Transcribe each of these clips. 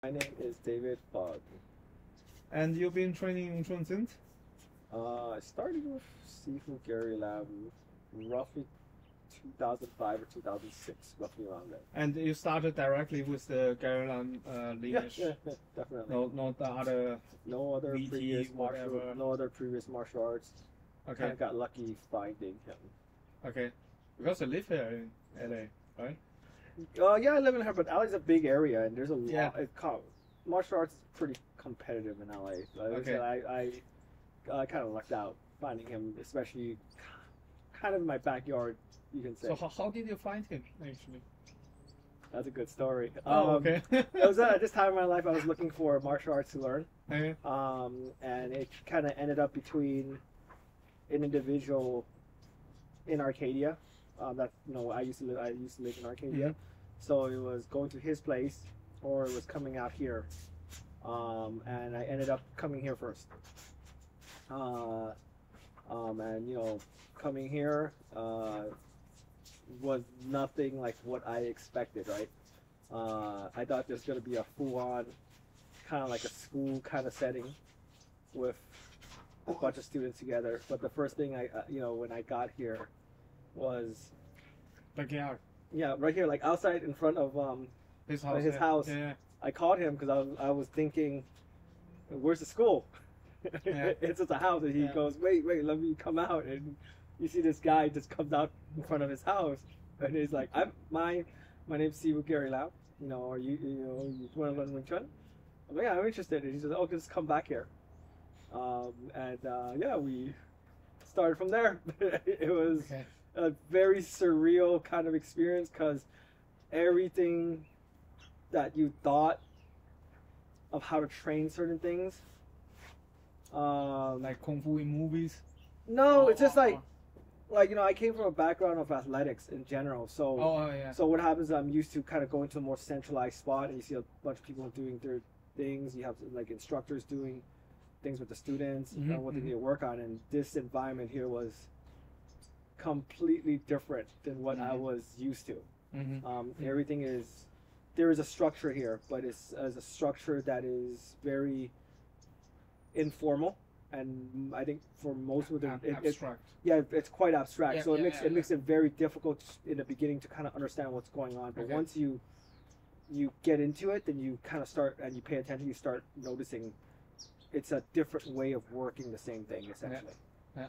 My name is David Phong. And you've been training Wing Chun since? I started with Sifu Gary Lam roughly 2005 or 2006, roughly around there. And you started directly with the Gary Lam lineage? Yeah, definitely. No, the other. No other VT, previous whatever. no other previous martial arts. Okay. Kind of got lucky finding him. Okay. Because you live here in LA, right? Yeah, I live in here, but LA's a big area, and there's a Yeah. lot. Martial arts is pretty competitive in LA. Okay. I kind of lucked out finding him, especially kind of in my backyard, you can say. So how did you find him actually? That's a good story. Okay. It was at this time in my life I was looking for martial arts to learn. Okay. And it kind of ended up between an individual in Arcadia. I used to live in Arcadia, so it was going to his place or it was coming out here. And I ended up coming here first. And coming here was nothing like what I expected, right? I thought there's gonna be a full-on kind of like a school kind of setting with a bunch of students together. But the first thing when I got here was Backyard. Yeah, right here, like outside in front of His house. his house. Yeah. I called him because I was thinking, where's the school? Yeah. It's just a house, and he goes, wait, let me come out. And you see this guy just comes out in front of his house, and he's like, my name's Sifu Gary Lam. Are you want to learn Wing Chun? I'm like, yeah, I'm interested. And he says, oh, just come back here. We started from there. It was a very surreal kind of experience because everything that you thought of how to train certain things, Like Kung Fu in movies? No, it's just like I came from a background of athletics in general, so so what happens is I'm used to kind of going to a more centralized spot and you see a bunch of people doing their things. You have like instructors doing things with the students, what they need to work on, and this environment here was completely different than what I was used to. There is a structure here, but it's a structure that is very informal, and I think for most of them, it's quite abstract. So it makes it very difficult in the beginning to kind of understand what's going on. But once you get into it, then you kind of start and you pay attention. You start noticing it's a different way of working the same thing essentially. Yeah.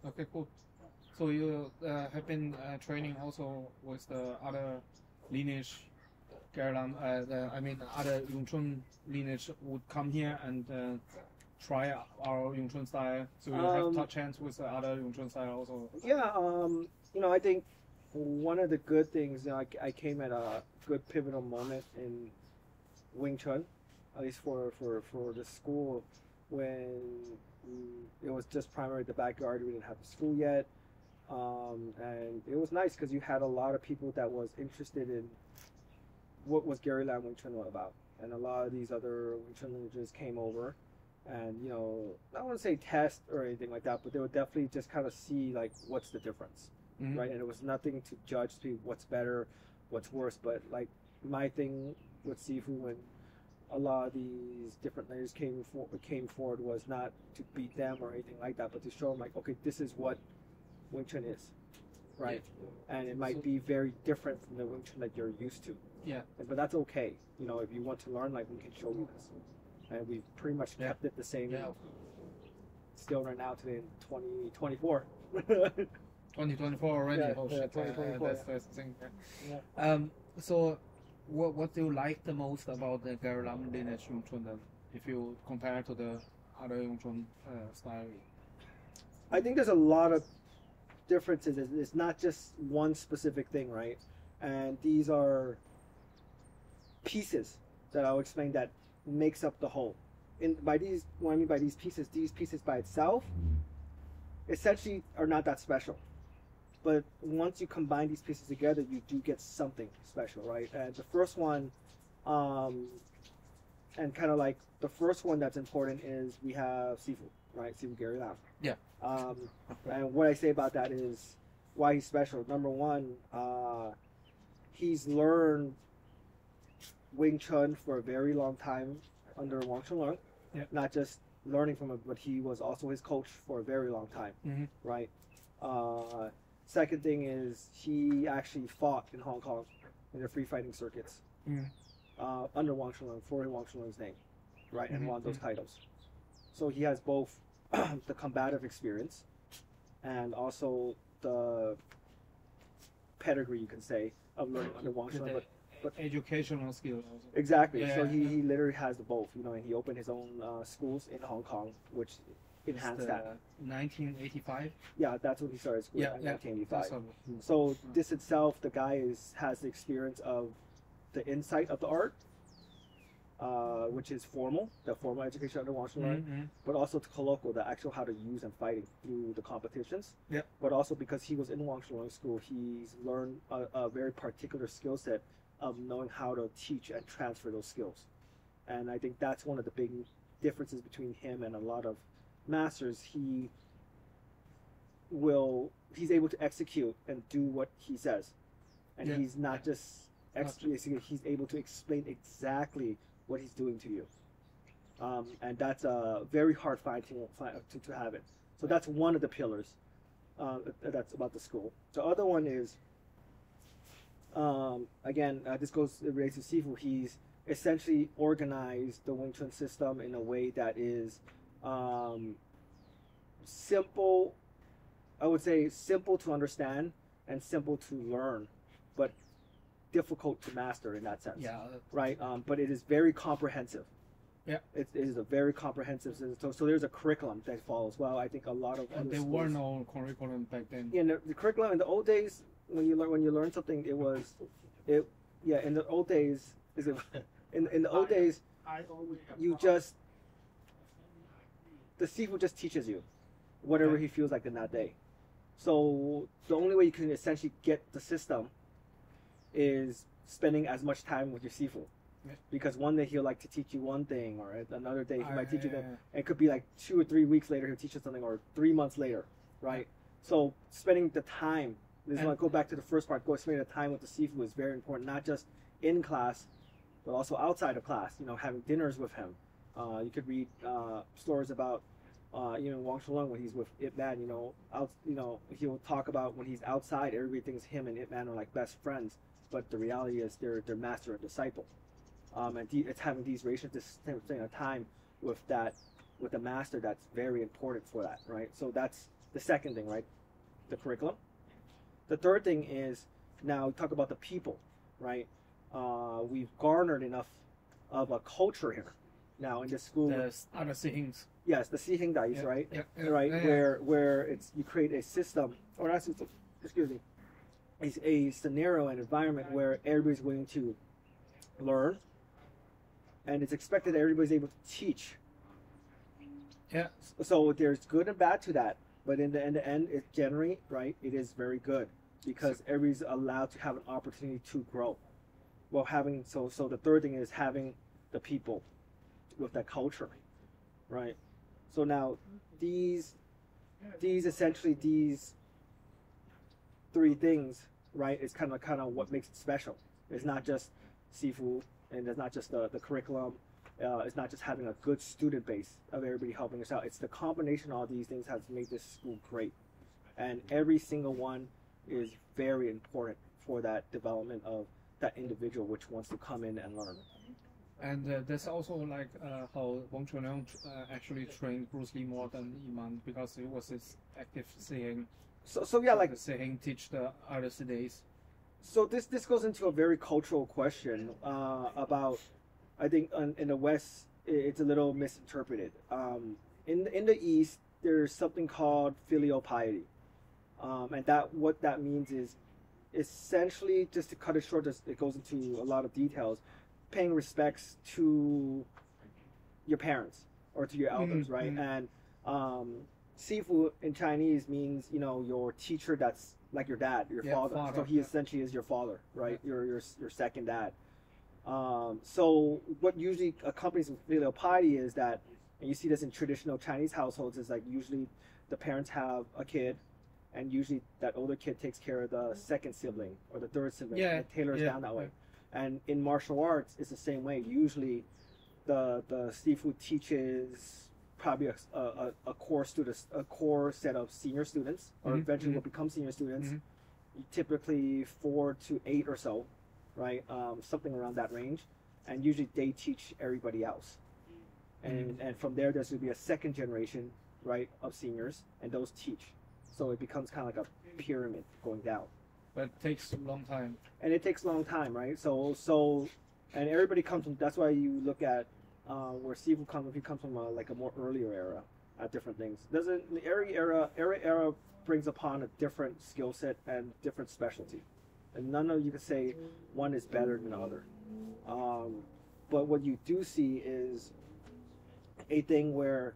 Okay, cool. So you have been training also with the other lineage, Gary Lam. Other Wing Chun lineage would come here and try our Wing Chun style. So you have touch hands with the other Wing Chun style also. Yeah. I think one of the good things, I came at a good pivotal moment in Wing Chun, at least for the school, when it was just primarily the backyard. We didn't have the school yet. And it was nice because you had a lot of people that was interested in what was Gary Lam Wing Chun about, and a lot of these other Wing Chun lineages came over, and I don't want to say test or anything like that, but they would definitely just kind of see like what's the difference, right? And it was nothing to judge what's better, what's worse, but like my thing with Sifu when a lot of these different layers came forward was not to beat them or anything like that, but to show them like, okay, this is what Wing Chun is, right? And it might be very different from the Wing Chun that you're used to. Yeah. But that's okay. If you want to learn, like, we can show you this. And we've pretty much kept it the same. Still right now today in 2024. 2024 already. Yeah, oh shit. 2024. That's the thing. Yeah. So what do you like the most about the Gary Lam lineage Wing Chun then, if you compare to the other Wing Chun style? I think there's a lot of differences. It's not just one specific thing, right? And these are pieces that I'll explain that makes up the whole. What I mean by these pieces by itself essentially are not that special. But once you combine these pieces together, you do get something special, right? And the first one, and kind of like the first one that's important is we have Sifu, right? Sifu Gary Lam. Yeah. And what I say about that is why he's special. Number one, he's learned Wing Chun for a very long time under Wang Chunlong. Yeah. Not just learning from him, but he was also his coach for a very long time, right? Second thing is he actually fought in Hong Kong in the free fighting circuits under Wang Chunlong, for Wang Chunlong's name, right? And won those titles. So he has both the combative experience and also the pedigree, you can say, of learning under Wang Chunlong. But educational skills also. Exactly. Yeah. So he literally has the both, you know, and he opened his own schools in Hong Kong, which enhanced that. 1985. Yeah, that's when he started school in 1985. So this itself, the guy has the experience of the insight of the art, which is formal, the formal education under Wang Chunlong, but also the colloquial, the actual how to use and fighting through the competitions. Yeah. But also because he was in Wang Chunlong school, he's learned a very particular skill set of knowing how to teach and transfer those skills. And I think that's one of the big differences between him and a lot of masters. He's able to execute and do what he says. And he's not just executing, he's able to explain exactly what he's doing to you. And that's a very hard find to have it. So that's one of the pillars that's about the school. The other one is, again, this relates to Sifu. He's essentially organized the Wing Chun system in a way that is simple, I would say simple to understand and simple to learn, but difficult to master in that sense. Yeah. Right? But it is very comprehensive. Yeah. It is a very comprehensive system. So there's a curriculum that follows. Well, I think a lot of other there schools, were no curriculum back then. Yeah, the curriculum in the old days, when you learn something, in the old days in the old days you just, the Sifu just teaches you whatever he feels like in that day. So the only way you can essentially get the system is spending as much time with your Sifu. Because one day he'll like to teach you one thing, or another day he might teach you that. And it could be like 2 or 3 weeks later he'll teach you something, or 3 months later, right? So spending the time, this is when I go back to the first part, spending the time with the Sifu is very important, not just in class, but also outside of class, you know, having dinners with him. You could read stories about, Wang Chunlong when he's with Ip Man, he'll talk about when he's outside, everybody thinks him and Ip Man are like best friends, but the reality is they're master and disciple. And it's having these relationships, spending a time with the master, that's very important for that, right? So that's the second thing, right? The curriculum. The third thing is, now talk about the people, right? We've garnered enough of a culture here now in this school. The other things. Yes, the Sihing Dais, right? Right, where it's, you create a system, or not system, excuse me, a scenario and environment where everybody's willing to learn, and it's expected that everybody's able to teach. Yeah. So there's good and bad to that, but in the end, it generally, right, it is very good because everybody's allowed to have an opportunity to grow. Well, so the third thing is having the people with that culture, right? So now these essentially these three things, right, is kind of what makes it special. It's not just Sifu, and it's not just the curriculum. It's not just having a good student base of everybody helping us out. It's the combination of all these things has made this school great, and every single one is very important for that development of that individual which wants to come in and learn. And that's also like how Wang Chunlong actually trained Bruce Lee more than Iman, because he was his active Sihing. So yeah, like Sihing teach the other days. So this goes into a very cultural question about, I think in the West it's a little misinterpreted. In the East there's something called filial piety, and what that means is essentially, just to cut it short, it goes into a lot of details, paying respects to your parents or to your elders, right? And Sifu in Chinese means, your teacher that's like your dad, your father. So he essentially is your father, right? Your second dad. So what usually accompanies with filial piety is that, and you see this in traditional Chinese households, is like usually the parents have a kid, and usually that older kid takes care of the second sibling or the third sibling. And it tailors down that way. And in martial arts, it's the same way. Usually, the Sifu teaches probably a core students, a core set of senior students, or eventually will become senior students. Typically 4 to 8 or so, right? Something around that range. And usually they teach everybody else. And from there's going to be a second generation, right, of seniors, and those teach. So it becomes kind of like a pyramid going down. But it takes a long time. And it takes a long time, right? So, and everybody comes from. That's why you look at where Sifu comes. If he comes from like a more earlier era, at different things. Every era brings upon a different skill set and different specialty, and none of you can say one is better than the other. But what you do see is a thing where,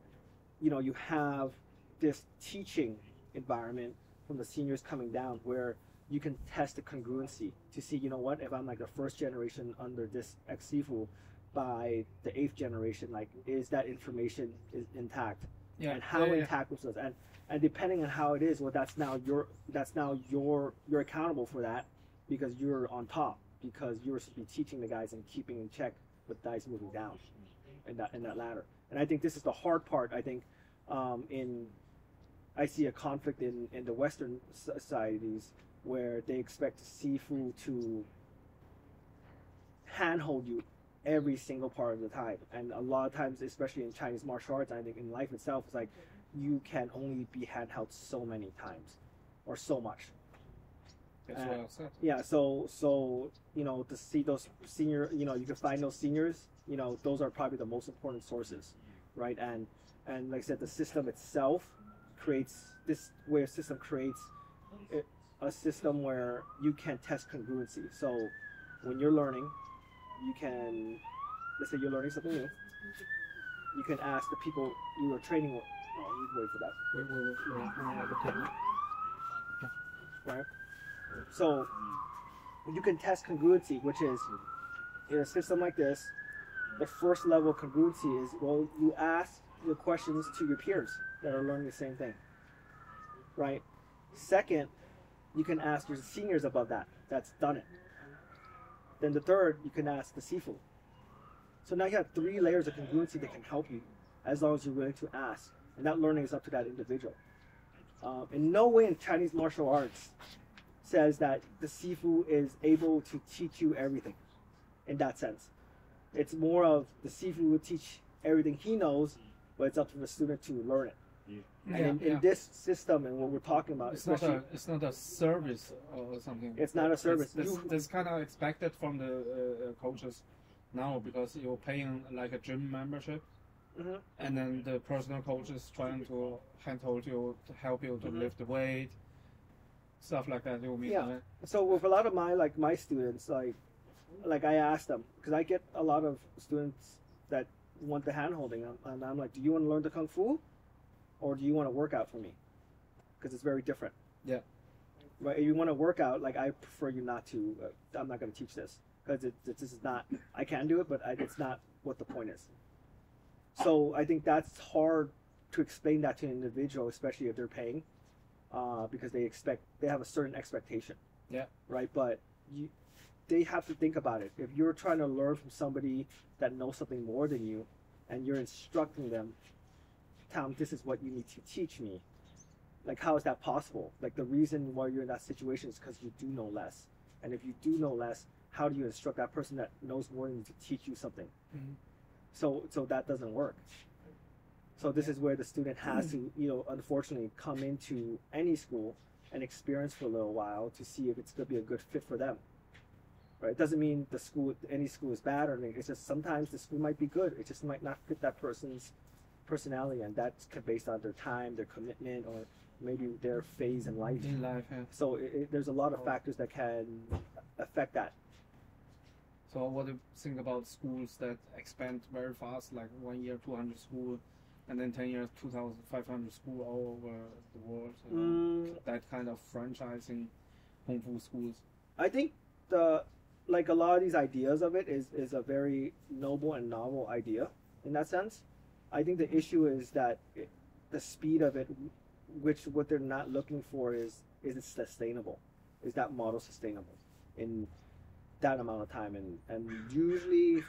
you know, you have this teaching environment from the seniors coming down where you can test the congruency to see, you know what, if I'm like the first generation under this ex-Sifu, by the 8th generation, like, is that information is intact? Yeah. And how intact was this? And depending on how it is, well, that's now you're accountable for that, because you're on top, because you're supposed to be teaching the guys and keeping in check with guys moving down in that ladder. And I think this is the hard part. I think I see a conflict in the Western societies where they expect Sifu to handhold you every single part of the time. And a lot of times, especially in Chinese martial arts, I think in life itself, it's like you can only be handheld so many times or so much. That's what I said. Yeah, so you know, to see those senior, you know, you can find those seniors, you know, those are probably the most important sources, right? And like I said, the system itself creates this way. A system creates a system where you can test congruency. So when you're learning, you can, let's say you're learning something new, you can ask the people you are training with. Oh, you can wait for that. Wait. Right? So you can test congruency, which is, in a system like this, the first level of congruency is, well, you ask the questions to your peers that are learning the same thing, right? Second, you can ask your seniors above that's done it. Then the third, you can ask the Sifu. So now you have 3 layers of congruency that can help you, as long as you're willing to ask. And that learning is up to that individual. In no way in Chinese martial arts says that the Sifu is able to teach you everything in that sense. It's more of the Sifu will teach everything he knows, but it's up to the student to learn it. And in this system and what we're talking about, it's not a service or something. It's not a service. That's kind of expected from the coaches now, because you're paying like a gym membership, and then the personal coach is trying to handhold you, to help you to lift the weight, stuff like that. You mean? Yeah. Right? So with a lot of my students, like I ask them, because I get a lot of students that want the hand holding, and I'm like, do you want to learn the Kung Fu, or do you want to work out for me? Because it's very different. Yeah. Right. If you want to work out, like, I prefer you not to. I'm not going to teach this, because this is not. I can do it, but it's not what the point is. So I think that's hard to explain that to an individual, especially if they're paying, because they have a certain expectation. Yeah. Right. But they have to think about it. If you're trying to learn from somebody that knows something more than you, and you're instructing them, Tom, this is what you need to teach me. Like, how is that possible? Like, the reason why you're in that situation is because you do know less. And if you do know less, how do you instruct that person that knows more than you to teach you something? So that doesn't work. So this is where the student has to, unfortunately, come into any school and experience for a little while to see if it's going to be a good fit for them. Right? It doesn't mean any school is bad or anything. It's just sometimes the school might be good. It just might not fit that person's personality, and that's based on their time, their commitment, or maybe their phase in life. So there's a lot of factors that can affect that. So what do you think about schools that expand very fast, like 1 year 200 school, and then 10 years 2,500 school all over the world? That kind of franchising Kung Fu schools. I think a lot of these ideas of it is a very noble and novel idea in that sense. I think the issue is that the speed of it, what they're not looking for is it sustainable? Is that model sustainable? that amount of time, and usually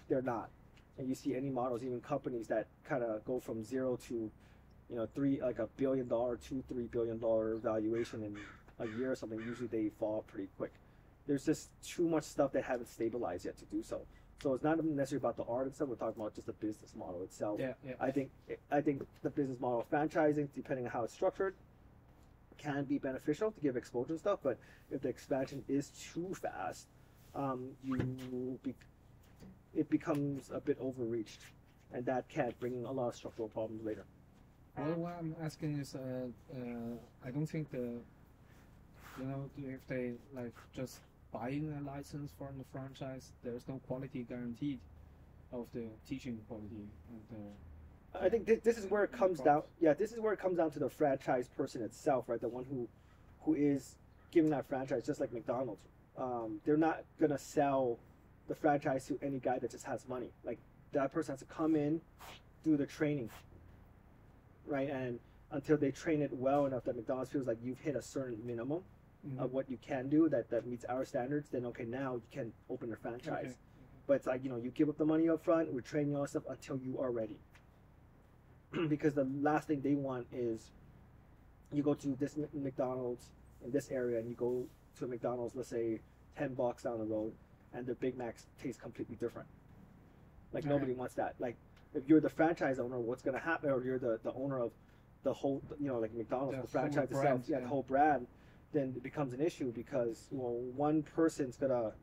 they're not. And you see any models, even companies that kind of go from zero to, you know, like $1 billion, $2-3 billion valuation in a year or something. Usually they fall pretty quick. There's just too much stuff that haven't stabilized yet to do so. So it's not necessarily about the art itself. We're talking about just the business model itself. Yeah, yeah. I think the business model of franchising, depending on how it's structured, can be beneficial to give exposure and stuff. But if the expansion is too fast, it becomes a bit overreached, and that can bring a lot of structural problems later. Well, what I'm asking is, I don't think if they like just buying a license from the franchise, there's no quality guaranteed of the teaching quality. And I think this is where it comes down. Yeah, this is where it comes down to the franchise person itself, right? The one who is giving that franchise, just like McDonald's. They're not gonna sell the franchise to any guy that just has money. Like, that person has to come in, do the training, right? And until they train it well enough that McDonald's feels like you've hit a certain minimum of what you can do that meets our standards, then okay, now you can open a franchise. Okay. But it's like, you give up the money up front, we're training you all stuff until you are ready. Because the last thing they want is you go to this McDonald's in this area and you go to a McDonald's, let's say 10 blocks down the road, and their Big Macs taste completely different. Like, nobody wants that. Like, if you're the franchise owner, what's going to happen, or you're the owner of the whole, like McDonald's, the franchise itself, the whole brand, then it becomes an issue because, one person's gonna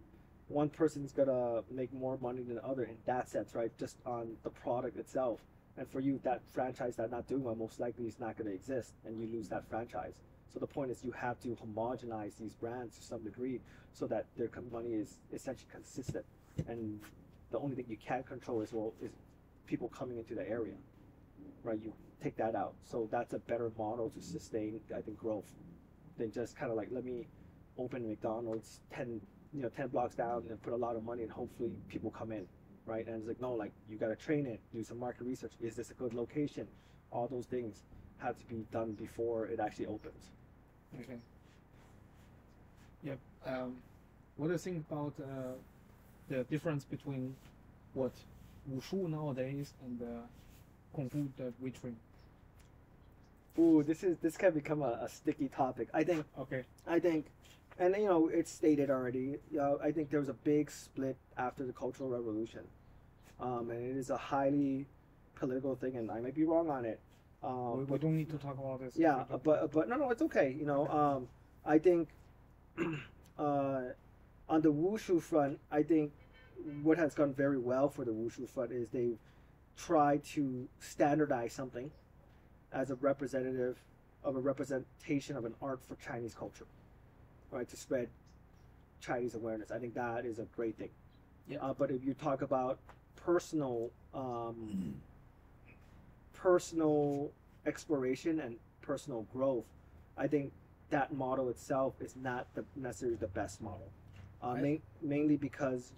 make more money than the other in that sense, right? Just on the product itself. And for you, that franchise that's not doing well, most likely is not going to exist, and you lose that franchise. So the point is, you have to homogenize these brands to some degree so that their money is essentially consistent. And the only thing you can control is people coming into the area, right? You take that out. So that's a better model to sustain, I think, growth than just kind of like, let me open McDonald's 10 blocks down and put a lot of money and hopefully people come in, right? And it's like, no, like, you got to train it, do some market research. Is this a good location? All those things have to be done before it actually opens. Okay. Yep. What do you think about the difference between what Wushu nowadays and Kung Fu that we train? Ooh, this can become a sticky topic. I think. Okay. And it's stated already. I think there was a big split after the Cultural Revolution, and it is a highly political thing, and I might be wrong on it. We don't need to talk about this. Yeah, but no, it's okay. I think on the Wushu front, I think what has gone very well for the Wushu front is they've tried to standardize something as a representation of an art for Chinese culture, right? To spread Chinese awareness. I think that is a great thing. Yeah. But if you talk about personal exploration and personal growth, I think that model itself is not necessarily the best model. Right. Mainly because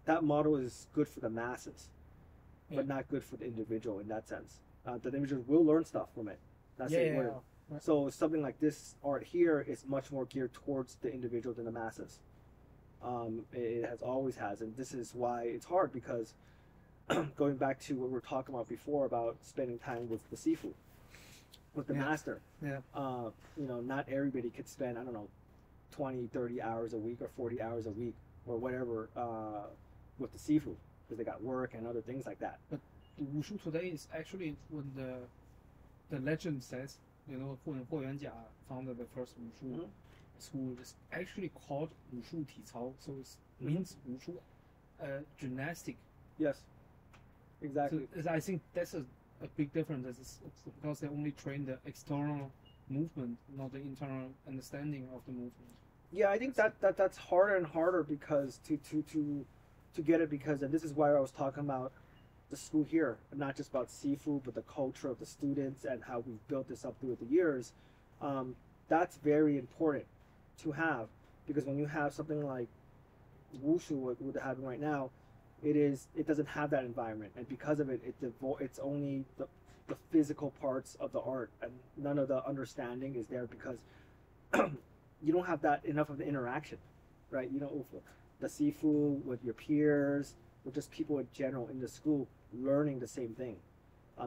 that model is good for the masses, but not good for the individual in that sense. The individual will learn stuff from it. That's it. Right. So something like this art here is much more geared towards the individual than the masses. It always has, and this is why it's hard, because going back to what we were talking about before about spending time with the Sifu, with the master. Yeah. Not everybody could spend, 20, 30 hours a week or 40 hours a week or whatever with the Sifu, because they got work and other things like that. But Wushu today is actually, when the legend says, Huo Yuanjia founded the first Wushu school, is actually called Wushu Ticao, so it means Wushu gymnastic. Yes, exactly. So I think that's a big difference. It's because they only train the external movement, not the internal understanding of the movement. Yeah, I think that's harder and harder because to get it, because, and this is why I was talking about the school here, not just about Sifu, but the culture of the students and how we've built this up through the years. That's very important to have, because when you have something like Wushu, what they're having right now, it doesn't have that environment, and because of it, it's only the physical parts of the art, and none of the understanding is there, because you don't have enough of the interaction. right? You know, with the Sifu, with your peers, with just people in general in the school learning the same thing.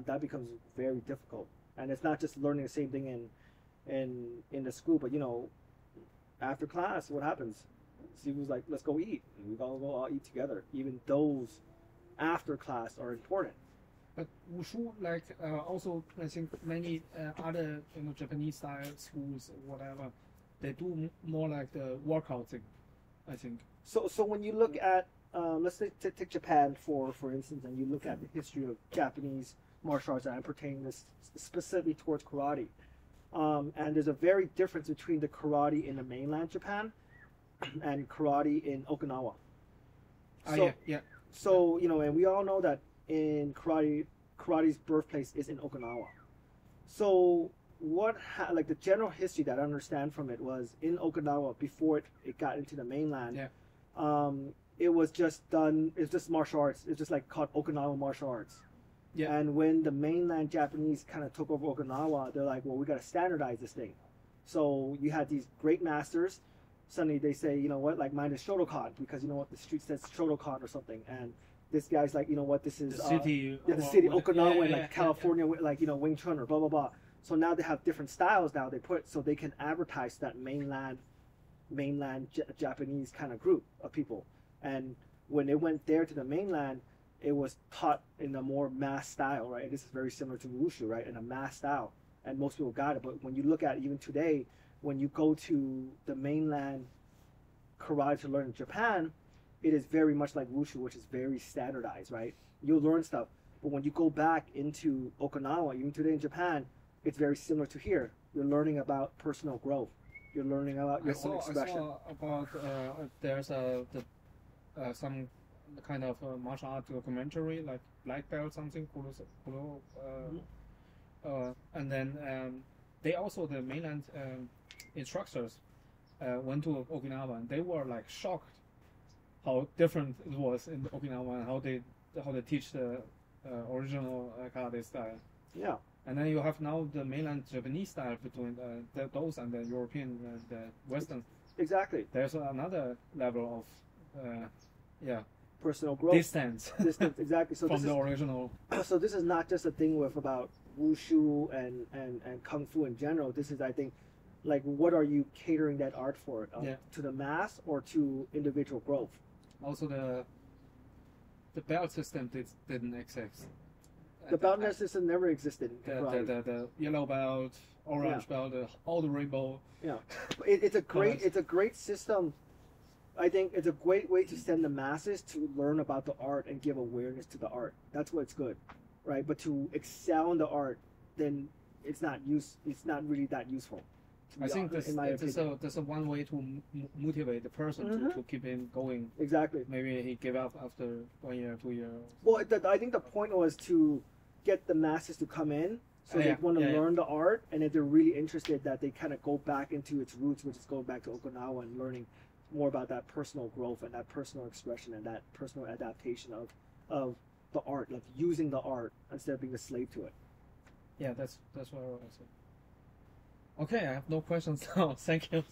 That becomes very difficult. And it's not just learning the same thing in the school, but you know, after class, what happens? Sifu's like, let's go eat. And we all go all eat together. Even those after class are important. But wushu, like also, I think many other Japanese style schools or whatever, they do more like the workout thing, I think. So when you look at let's say take Japan for instance, and you look at the history of Japanese martial arts, and I'm pertaining this specifically towards karate. And there's a very difference between the karate in the mainland Japan and karate in Okinawa. So, yeah. So you know, and we all know that in karate's birthplace is in Okinawa. So like the general history that I understand from it was in Okinawa before it got into the mainland. Yeah. It was just done. It's just martial arts. It's just like called Okinawa martial arts. Yeah. And when the mainland Japanese kind of took over Okinawa, they're like, well, we got to standardize this thing. So you had these great masters. Suddenly they say, you know what, like mine is Shotokan, because you know what, the street says Shotokan or something. And this guy's like, you know what, this is the city, the city Okinawa, like California, like, you know, Wing Chun or blah blah blah. So now they have different styles now they put, so they can advertise that mainland Japanese kind of group of people. And when they went there to the mainland, it was taught in a more mass style, right? This is very similar to wushu, right? In a mass style, and most people got it. But when you look at it, even today, when you go to the mainland karate to learn in Japan, it is very much like wushu, which is very standardized, right? You'll learn stuff, but when you go back into Okinawa, even today in Japan, it's very similar to here. You're learning about personal growth. You're learning about your own expression. I saw about there's some kind of martial art documentary, like Black Belt something, and then they also, the mainland instructors went to Okinawa, and they were like shocked how different it was in Okinawa and how they teach the original karate style. Yeah. And then you have now the mainland Japanese style between those and the European and the Western. Exactly. There's another level of personal growth. Distance, exactly. So from the original. So this is not just a thing with about wushu and kung fu in general. This is, I think, like, what are you catering that art for? To the mass or to individual growth? Also, the belt system didn't exist. The belt system never existed. The yellow belt, orange belt, all the rainbow. Yeah, it's a great system. I think it's a great way to send the masses to learn about the art and give awareness to the art. That's what's good, right? But to excel in the art, then it's not really that useful. I think that's a one way to motivate the person to keep him going. Exactly. Maybe he gave up after 1 year, 2 years. Well, I think the point was to get the masses to come in, so they want to learn the art, and if they're really interested, that they kind of go back into its roots, which is going back to Okinawa and learning more about that personal growth and that personal expression and that personal adaptation of the art, like using the art instead of being a slave to it. Yeah, that's what I want to say. Okay, I have no questions now. Thank you.